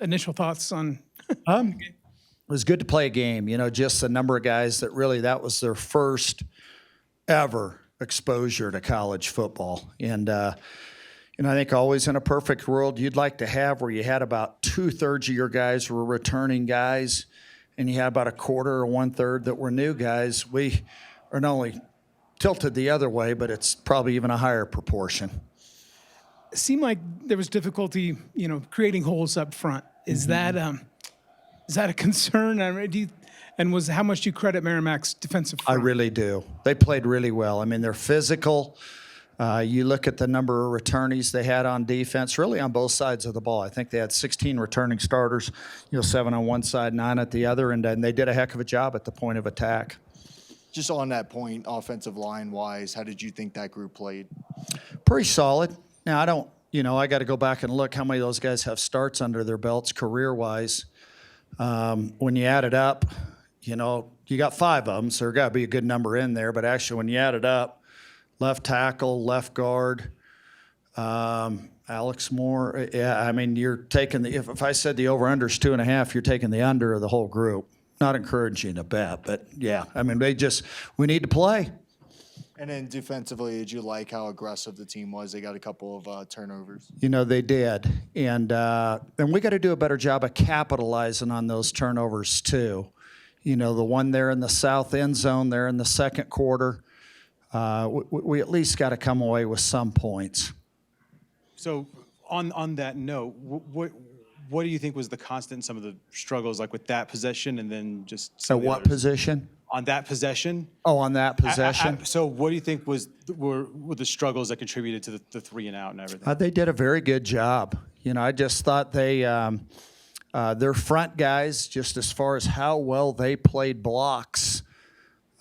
initial thoughts on It was good to play a game. Just the number of guys that really that was their first ever exposure to college football. And I think always in a perfect world you'd like to have where you had about 2/3 of your guys were returning guys, and you had about a quarter or 1/3 that were new guys. We are not only tilted the other way, but it's probably even a higher proportion. it seemed like there was difficulty, creating holes up front. Is that a concern? How much do you credit Merrimack's defensive I front? really do. They played really well. I mean, they're physical. You look at the number of returnees they had on defense, really on both sides of the ball. I think they had 16 returning starters, 7 on one side, 9 at the other, and they did a heck of a job at the point of attack. Just on that point, offensive line-wise, how did you think that group played? Pretty solid. Now, I got to go back and look how many of those guys have starts under their belts career-wise. When you add it up, you got 5 of them, so there got to be a good number in there. But actually, when you add it up, left tackle, left guard, Alex Moore. Yeah, I mean, you're taking if I said the over/under is 2.5, you're taking the under of the whole group. Not encouraging a bet, but yeah, I mean, we need to play. And then defensively, did you like how aggressive the team was? They got a couple of turnovers. They did, and we got to do a better job of capitalizing on those turnovers too. The one there in the south end zone there in the second quarter. We at least got to come away with some points. So on that note, what do you think was the constant in some of the struggles, like with that possession and then just some At of the what others? position? On that possession? Oh, on that possession? So what do you think were the struggles that contributed to the 3 and out and everything? They did a very good job. I just thought their front guys, just as far as how well they played blocks,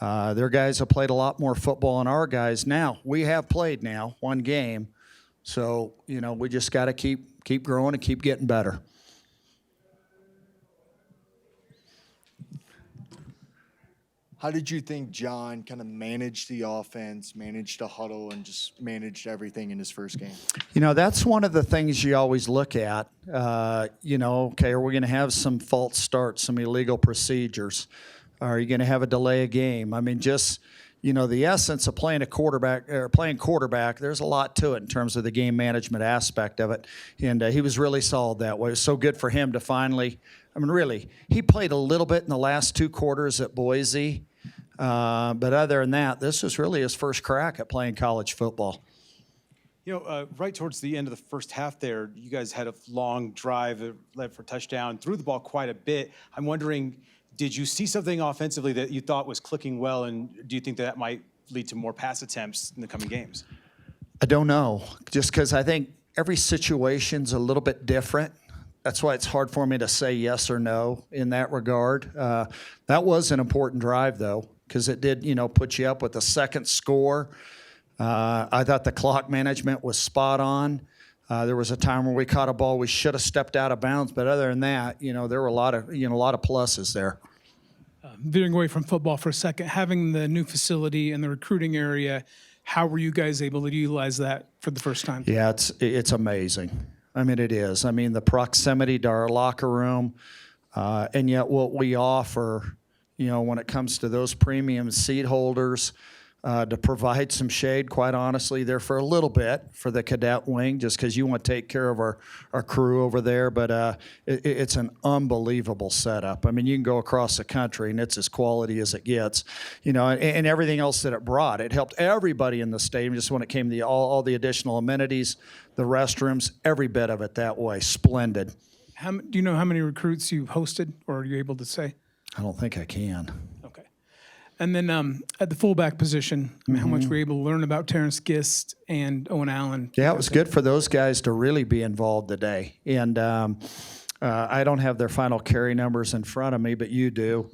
their guys have played a lot more football than our guys. Now, we have played now one game, so, we just got to keep growing and keep getting better. How did you think John kind of managed the offense, managed to huddle, and just managed everything in his first game? That's one of the things you always look at. Okay, are we going to have some false starts, some illegal procedures? Are you going to have a delay of game? I mean, just, the essence of playing quarterback, there's a lot to it in terms of the game management aspect of it. And he was really solid that way. It was so good for him to finally, really, he played a little bit in the last 2 quarters at Boise. But other than that, this was really his first crack at playing college football. Right towards the end of the first half there, you guys had a long drive that led for touchdown, threw the ball quite a bit. I'm wondering, did you see something offensively that you thought was clicking well, and do you think that might lead to more pass attempts in the coming games? I don't know, just because I think every situation's a little bit different. That's why it's hard for me to say yes or no in that regard. That was an important drive, though, because it did, put you up with a second score. I thought the clock management was spot on. There was a time where we caught a ball we should have stepped out of bounds, but other than that, there were a lot of pluses there. Veering away from football for a second, having the new facility in the recruiting area, how were you guys able to utilize that for the first time? Yeah, it's amazing. I mean, it is. I mean, the proximity to our locker room, and yet what we offer, when it comes to those premium seat holders, to provide some shade, quite honestly, there for a little bit for the cadet wing, just because you want to take care of our crew over there. But it's an unbelievable setup. I mean, you can go across the country, and it's as quality as it gets. And everything else that it brought. It helped everybody in the stadium, just when it came to all the additional amenities, the restrooms, every bit of it that way. Splendid. Do you know how many recruits you hosted, or are you able to say? I don't think I can. Okay. And then at the fullback position, how much were you able to learn about Terrence Gist and Owen Allen? Yeah, it was good for those guys to really be involved today. And I don't have their final carry numbers in front of me, but you do.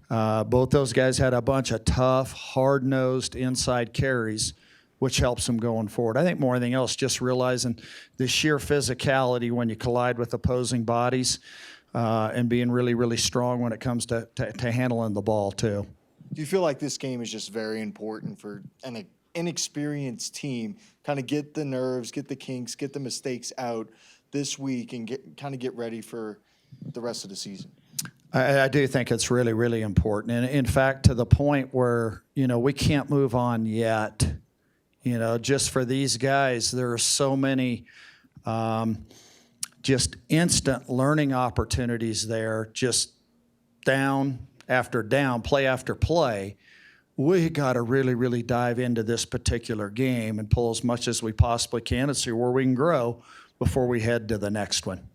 Both those guys had a bunch of tough, hard-nosed inside carries, which helps them going forward. I think more than anything else, just realizing the sheer physicality when you collide with opposing bodies and being really, really strong when it comes to handling the ball, too. Do you feel like this game is just very important for an inexperienced team, kind of get the nerves, get the kinks, get the mistakes out, this week and get ready for the rest of the season? I do think it's really, really important. And in fact, to the point where, we can't move on yet. Just for these guys, there are so many just instant learning opportunities there, just down after down, play after play. We got to really, really dive into this particular game and pull as much as we possibly can and see where we can grow before we head to the next one.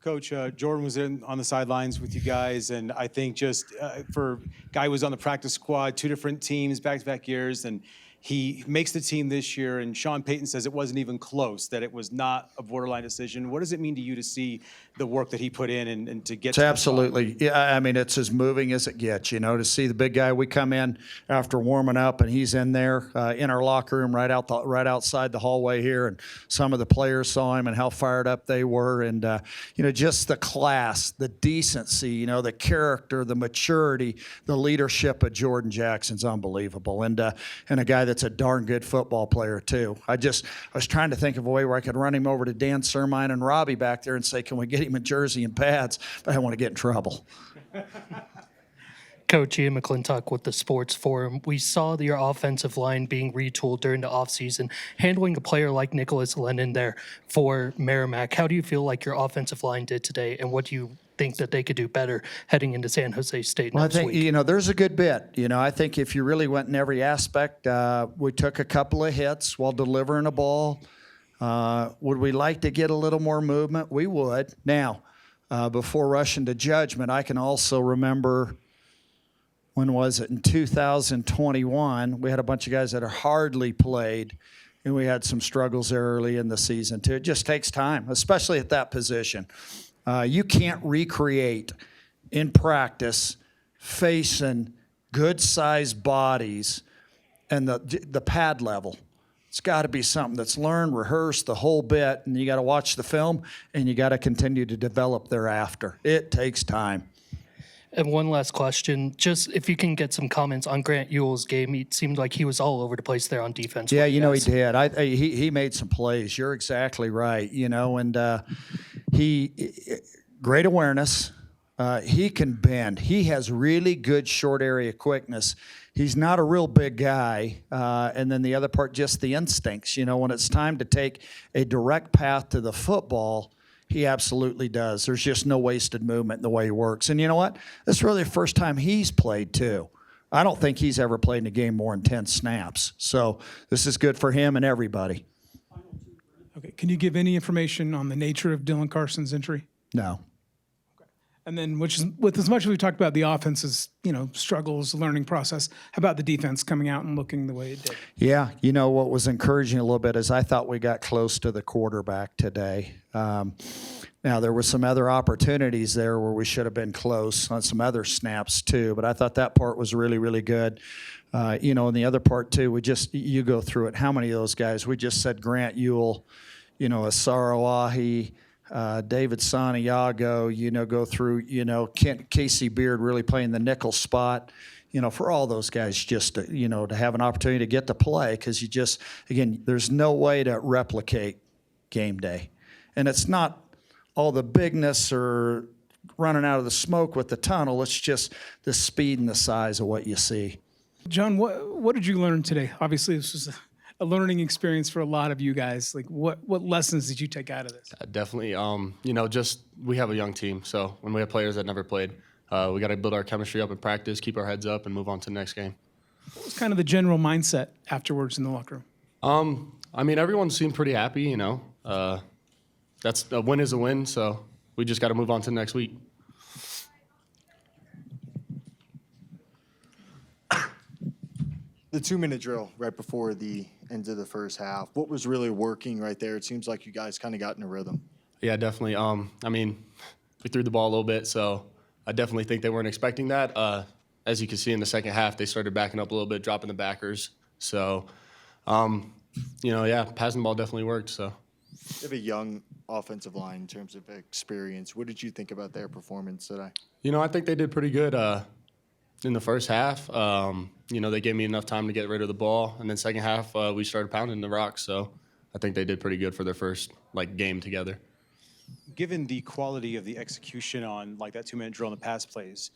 Coach, Jordan was on the sidelines with you guys, and I think just for a guy who was on the practice squad, 2 different teams, back-to-back years, and he makes the team this year, and Sean Payton says it wasn't even close, that it was not a borderline decision. What does it mean to you to see the work that he put in and to get It's to absolutely, yeah, I mean, it's as moving as it gets, to see the big guy. We come in after warming up, and he's in there in our locker room right outside the hallway here, and some of the players saw him and how fired up they were, and, just the class, the decency, the character, the maturity, the leadership of Jordan Jackson's unbelievable, and a guy that's a darn good football player, too. I was trying to think of a way where I could run him over to Dan Sermine and Robbie back there and say, can we get him a jersey and pads? But I don't want to get in trouble. Coach Ian McClintock with the Sports Forum. We saw your offensive line being retooled during the offseason, handling a player like Nicholas Lennon there for Merrimack. How do you feel like your offensive line did today, and what do you think that they could do better heading into San Jose State next week? I think, there's a good bit. I think if you really went in every aspect, we took a couple of hits while delivering a ball. Would we like to get a little more movement? We would. Now, before rushing to judgment, I can also remember, when was it, in 2021, we had a bunch of guys that are hardly played, and we had some struggles there early in the season, too. It just takes time, especially at that position. You can't recreate in practice facing good-sized bodies and the pad level. It's got to be something that's learned, rehearsed, the whole bit, and you got to watch the film, and you got to continue to develop thereafter. It takes time. And one last question, just if you can get some comments on Grant Ewell's game. It seemed like he was all over the place there on defense. Yeah, he did. He made some plays. You're exactly right. And he great awareness. He can bend. He has really good short area quickness. He's not a real big guy. And then the other part, just the instincts. When it's time to take a direct path to the football, he absolutely does. There's just no wasted movement in the way he works. And you know what? This is really the first time he's played, too. I don't think he's ever played in a game more than 10 snaps. So this is good for him and everybody. Okay, can you give any information on the nature of Dylan Carson's injury? No. And then, with as much as we talked about the offense's, struggles, learning process, how about the defense coming out and looking the way it did? Yeah, what was encouraging a little bit is I thought we got close to the quarterback today. Now, there were some other opportunities there where we should have been close on some other snaps too, but I thought that part was really, really good. And the other part too, you go through it. How many of those guys? We just said Grant Ewell, Asaro-Ahi, David Santiago, go through, Casey Beard really playing the nickel spot, for all those guys just to, to have an opportunity to get to play, because there's no way to replicate game day. And it's not all the bigness or running out of the smoke with the tunnel. It's just the speed and the size of what you see. John, what did you learn today? Obviously, this was a learning experience for a lot of you guys. Like, what lessons did you take out of this? Definitely, just we have a young team, so when we have players that never played, we got to build our chemistry up in practice, keep our heads up, and move on to the next game. What was kind of the general mindset afterwards in the locker room? Everyone seemed pretty happy, That's a win is a win, so we just got to move on to the next week. The 2-minute drill right before the end of the first half, what was really working right there? It seems like you guys kind of got in a rhythm. Yeah, definitely. We threw the ball a little bit, so I definitely think they weren't expecting that. As you can see in the second half, they started backing up a little bit, dropping the backers. So, passing the ball definitely worked. So, You have a young offensive line in terms of experience. What did you think about their performance today? I think they did pretty good in the first half. They gave me enough time to get rid of the ball. And then second half, we started pounding the rock. So I think they did pretty good for their first game together. Given the quality of the execution on that 2-minute drill and the pass plays,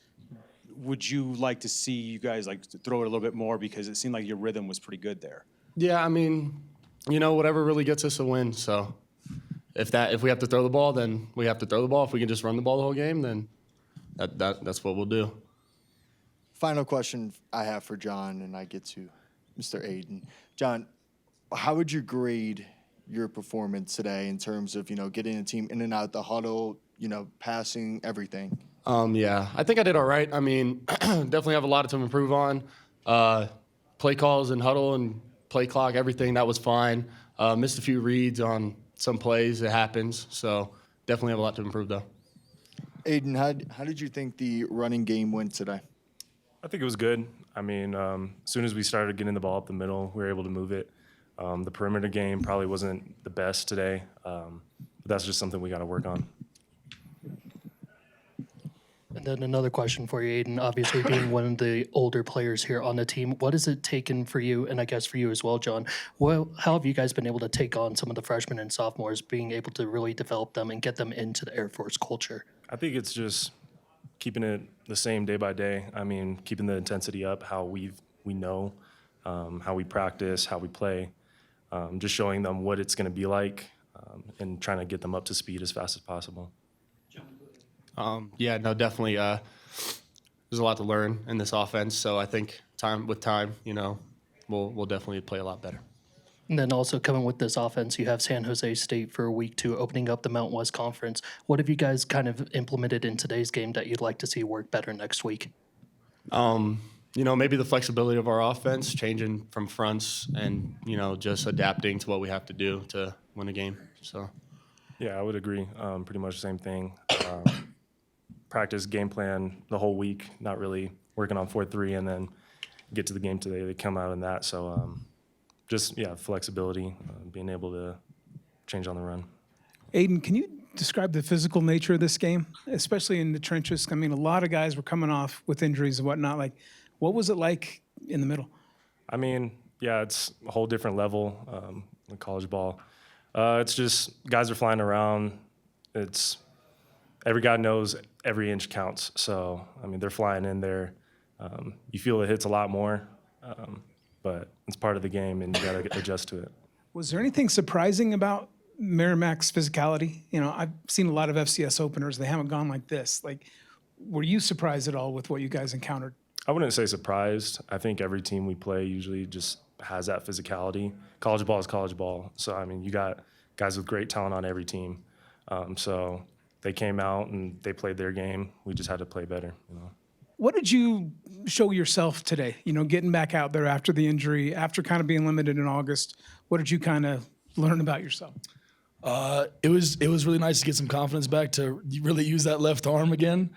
would you like to see you guys throw it a little bit more, because it seemed like your rhythm was pretty good there? Yeah, I mean, whatever really gets us a win. So if we have to throw the ball, then we have to throw the ball. If we can just run the ball the whole game, then that's what we'll do. Final question I have for John, and I get to Mr. Aiden. John, how would you grade your performance today in terms of, getting the team in and out the huddle, passing, everything? Yeah, I think I did all right. I mean, definitely have a lot to improve on. Play calls and huddle and play clock, everything, that was fine. Missed a few reads on some plays. It happens. So definitely have a lot to improve, though. Aiden, how did you think the running game went today? I think it was good. I mean, as soon as we started getting the ball up the middle, we were able to move it. The perimeter game probably wasn't the best today, but that's just something we got to work on. And then another question for you, Aiden. Obviously, being one of the older players here on the team, what has it taken for you, and I guess for you as well, John? Well, how have you guys been able to take on some of the freshmen and sophomores, being able to really develop them and get them into the Air Force culture? I think it's just keeping it the same day by day. I mean, keeping the intensity up, how we know, how we practice, how we play, just showing them what it's going to be like, and trying to get them up to speed as fast as possible. Yeah, no, definitely. There's a lot to learn in this offense, so I think with time, we'll definitely play a lot better. And then also coming with this offense, you have San Jose State for week 2, opening up the Mountain West Conference. What have you guys kind of implemented in today's game that you'd like to see work better next week? Maybe the flexibility of our offense, changing from fronts and, just adapting to what we have to do to win a game. So, yeah, I would agree. Pretty much the same thing. Practice game plan the whole week, not really working on 4-3, and then get to the game today. They come out in that. So flexibility, being able to change on the run. Aiden, can you describe the physical nature of this game, especially in the trenches? I mean, a lot of guys were coming off with injuries and whatnot. What was it like in the middle? I mean, yeah, it's a whole different level in college ball. It's just guys are flying around. It's every guy knows every inch counts. So, I mean, they're flying in there. You feel it hits a lot more, but it's part of the game, and you got to adjust to it. Was there anything surprising about Merrimack's physicality? I've seen a lot of FCS openers. They haven't gone like this. Were you surprised at all with what you guys encountered? I wouldn't say surprised. I think every team we play usually just has that physicality. College ball is college ball. So, I mean, you got guys with great talent on every team. So they came out and they played their game. We just had to play better. What did you show yourself today? Getting back out there after the injury, after kind of being limited in August, what did you kind of learn about yourself? It was really nice to get some confidence back to really use that left arm again.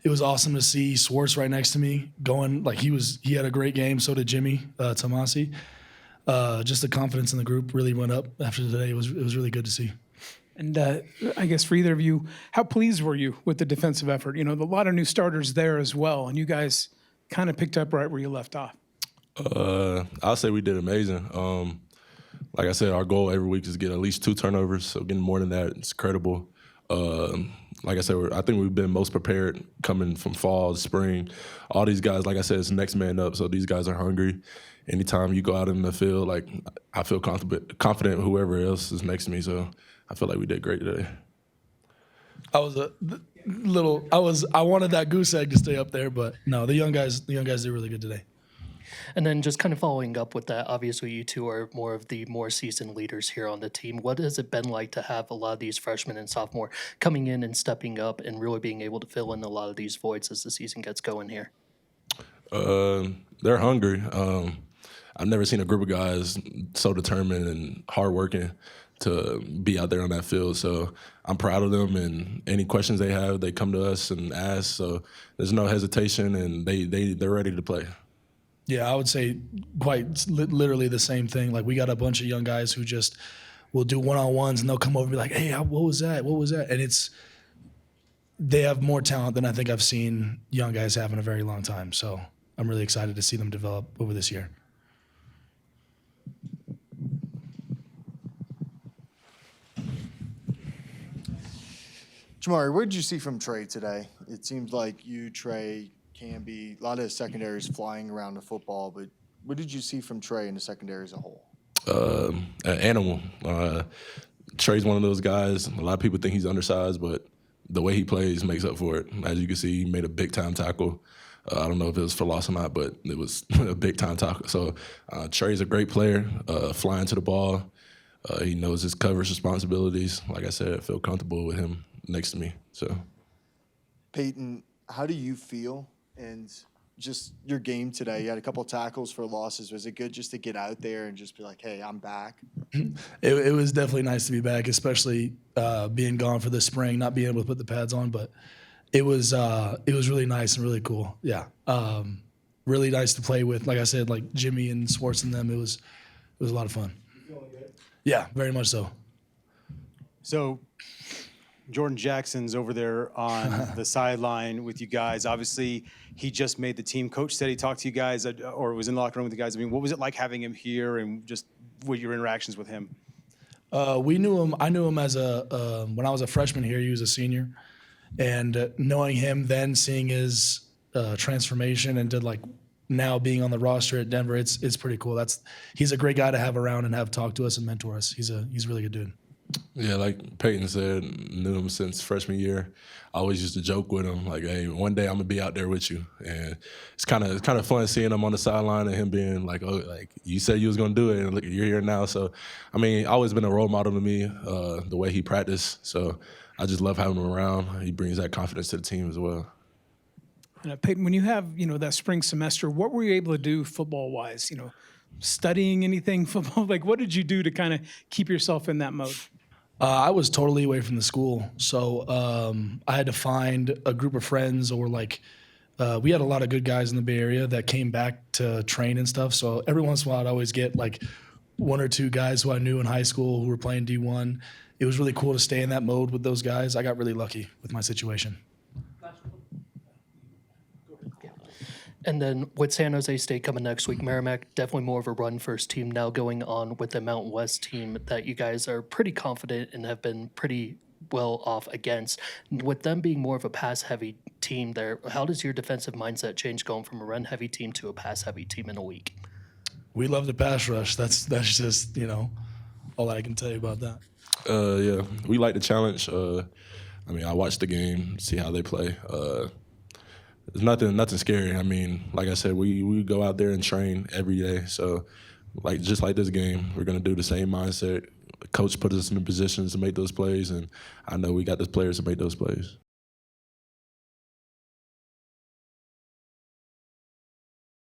It was awesome to see Swartz right next to me going he had a great game. So did Jimmy Tomasi. Just the confidence in the group really went up after today. It was really good to see. And I guess for either of you, how pleased were you with the defensive effort? A lot of new starters there as well, and you guys kind of picked up right where you left off. I'll say we did amazing. Like I said, our goal every week is to get at least 2 turnovers, so getting more than that is credible. Like I said, I think we've been most prepared coming from fall, spring. All these guys, like I said, it's next man up, so these guys are hungry. Anytime you go out in the field, I feel confident whoever else is next to me, so I feel like we did great today. I wanted that goose egg to stay up there, but no, the young guys did really good today. And then just kind of following up with that, obviously you two are more of the more seasoned leaders here on the team. What has it been like to have a lot of these freshmen and sophomore coming in and stepping up and really being able to fill in a lot of these voids as the season gets going here? They're hungry. I've never seen a group of guys so determined and hardworking to be out there on that field. So I'm proud of them, and any questions they have, they come to us and ask. So there's no hesitation, and they're ready to play. Yeah, I would say quite literally the same thing. We got a bunch of young guys who just will do one-on-ones, and they'll come over and be like, hey, what was that? What was that? And they have more talent than I think I've seen young guys have in a very long time. So I'm really excited to see them develop over this year. Jamari, what did you see from Trey today? It seems like you, Trey, Camby, a lot of secondaries flying around the football, but what did you see from Trey in the secondary as a whole? An animal. Trey's one of those guys. A lot of people think he's undersized, but the way he plays makes up for it. As you can see, he made a big-time tackle. I don't know if it was for loss or not, but it was a big-time tackle. So Trey's a great player, flying to the ball. He knows his coverage responsibilities. Like I said, I feel comfortable with him next to me. So, Peyton, how do you feel? And just your game today, you had a couple tackles for losses. Was it good just to get out there and just be like, hey, I'm back? It was definitely nice to be back, especially being gone for the spring, not being able to put the pads on. But it was really nice and really cool. Yeah, really nice to play with. Like I said, like Jimmy and Swartz and them. It was a lot of fun. You feeling good? Yeah, very much so. So Jordan Jackson's over there on the sideline with you guys. Obviously, he just made the team. Coach said he talked to you guys or was in the locker room with you guys. I mean, what was it like having him here and just what your interactions with him? We knew him. I knew him as when I was a freshman here. He was a senior, and knowing him then, seeing his transformation, and did like now being on the roster at Denver, it's pretty cool. He's a great guy to have around and have talk to us and mentor us. He's a really good dude. yeah, like Peyton said, knew him since freshman year. I always used to joke with him, like, hey, one day I'm going to be out there with you. And it's kind of fun seeing him on the sideline and him being like, oh, like, you said you was going to do it, and look, you're here now. So, I mean, always been a role model to me, the way he practiced. So I just love having him around. He brings that confidence to the team as well. And Peyton, when you have, that spring semester, what were you able to do football-wise? Studying anything football? Like, what did you do to kind of keep yourself in that mode? I was totally away from the school, so I had to find a group of friends, or we had a lot of good guys in the Bay Area that came back to train and stuff. So every once in a while, I'd always get like one or two guys who I knew in high school who were playing D1. It was really cool to stay in that mode with those guys. I got really lucky with my situation. And then with San Jose State coming next week, Merrimack definitely more of a run-first team now going on with the Mountain West team that you guys are pretty confident and have been pretty well off against. With them being more of a pass-heavy team there, how does your defensive mindset change going from a run-heavy team to a pass-heavy team in a week? We love the pass rush. That's just, all I can tell you about that. Yeah, we like the challenge. I watched the game, see how they play. It's nothing scary. I mean, like I said, we go out there and train every day. So, just like this game, we're gonna do the same mindset. The coach put us in the positions to make those plays, and I know we got the players to make those plays.